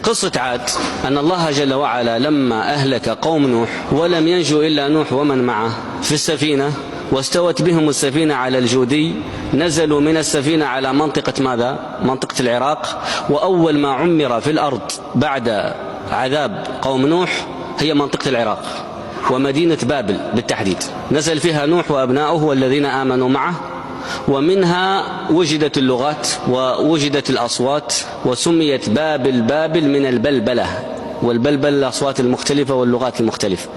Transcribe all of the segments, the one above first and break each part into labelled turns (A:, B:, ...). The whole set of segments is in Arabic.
A: قصة عاد أن الله جل وعلا لما أهلك قوم نوح ولم ينجو إلا نوح ومن معه في السفينة، واستوت بهم السفينة على الجودي، نزلوا من السفينة على منطقة ماذا؟ منطقة العراق. وأول ما عمر في الأرض بعد عذاب قوم نوح هي منطقة العراق ومدينة بابل بالتحديد، نزل فيها نوح وأبناؤه والذين آمنوا معه، ومنها وجدت اللغات ووجدت الأصوات، وسميت بابل من البلبلة، والبلبل الأصوات المختلفة واللغات المختلفة.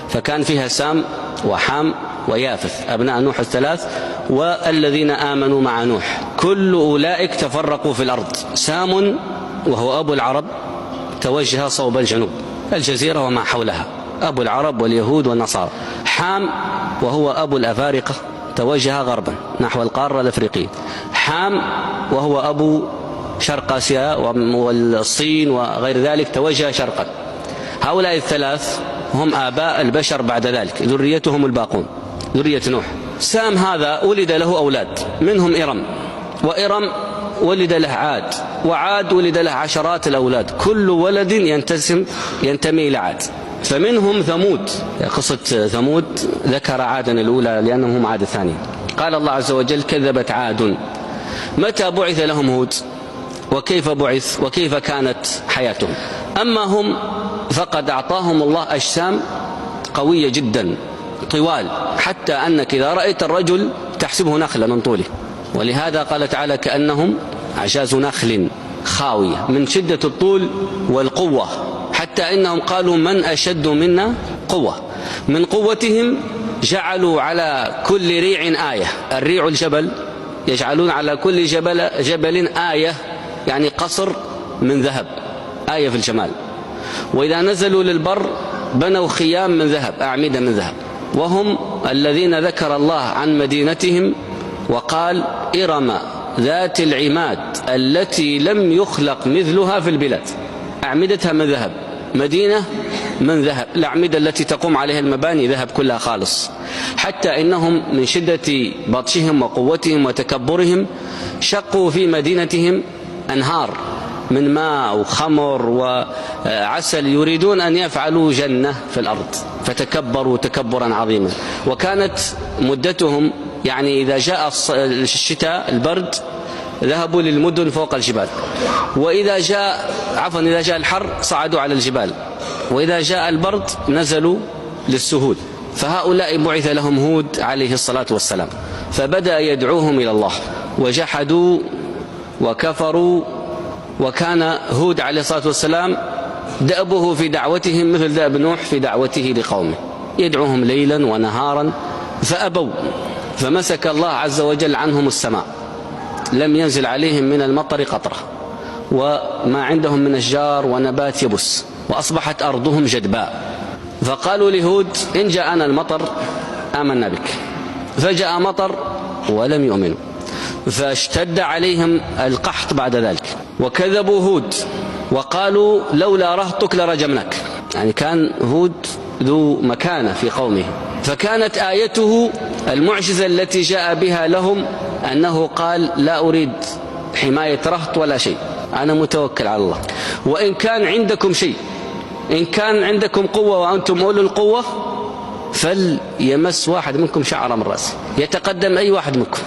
A: فكان فيها سام وحام ويافث أبناء نوح الثلاث والذين آمنوا مع نوح، كل أولئك تفرقوا في الأرض. سام وهو أبو العرب توجه صوب الجنوب، الجزيرة وما حولها، أبو العرب واليهود والنصارى. حام وهو أبو الأفارقة توجه غربا نحو القارة الأفريقية. حام وهو أبو شرق آسيا والصين وغير ذلك توجه شرقا. هؤلاء الثلاث هم آباء البشر بعد ذلك، ذريتهم الباقون، ذرية نوح. سام هذا ولد له أولاد، منهم إرم، وإرم ولد له عاد، وعاد ولد له عشرات الأولاد، كل ولد ينتمي إلى عاد. فمنهم ثمود، قصة ثمود ذكر عادا الأولى لأنهم هم عاد الثانية. قال الله عز وجل كذبت عاد. متى بعث لهم هود؟ وكيف بعث؟ وكيف كانت حياتهم؟ أما هم فقد أعطاهم الله أجسام قوية جدا طوال، حتى أنك إذا رأيت الرجل تحسبه نخلة من طوله، ولهذا قال تعالى كأنهم أعجاز نخل خاوية من شدة الطول والقوة، حتى إنهم قالوا من أشد منا قوة. من قوتهم جعلوا على كل ريع آية، الريع الجبل، يجعلون على كل جبل آية، يعني قصر من ذهب، آية في الجمال. وإذا نزلوا للبر بنوا خيام من ذهب، أعمدة من ذهب. وهم الذين ذكر الله عن مدينتهم وقال إرم ذات العماد التي لم يخلق مثلها في البلاد، أعمدتها من ذهب، مدينة من ذهب، الأعمدة التي تقوم عليها المباني ذهب كلها خالص. حتى إنهم من شدة بطشهم وقوتهم وتكبرهم شقوا في مدينتهم أنهار من ماء وخمر وعسل، يريدون أن يفعلوا جنة في الأرض، فتكبروا تكبرا عظيما. وكانت مدتهم يعني إذا جاء الشتاء البرد ذهبوا للمدن فوق الجبال، وإذا جاء إذا جاء الحر صعدوا على الجبال، وإذا جاء البرد نزلوا للسهول. فهؤلاء بعث لهم هود عليه الصلاة والسلام، فبدأ يدعوهم إلى الله، وجحدوا وكفروا. وكان هود عليه الصلاة والسلام دأبه في دعوتهم مثل دأب نوح في دعوته لقومه، يدعوهم ليلا ونهارا فأبوا، فمسك الله عز وجل عنهم السماء، لم ينزل عليهم من المطر قطرة، وما عندهم من أشجار ونبات يبس، وأصبحت أرضهم جدباء. فقالوا لهود إن جاءنا المطر آمنا بك، فجاء مطر ولم يؤمنوا، فاشتد عليهم القحط بعد ذلك. وكذبوا هود وقالوا لولا رهطك لرجمناك، يعني كان هود ذو مكانة في قومه. فكانت آيته المعجزة التي جاء بها لهم أنه قال لا أريد حماية رهط ولا شيء، أنا متوكل على الله. وإن كان عندكم شيء، إن كان عندكم قوة وأنتم أولو القوة، فليمس واحد منكم شعر من رأسه، يتقدم أي واحد منكم.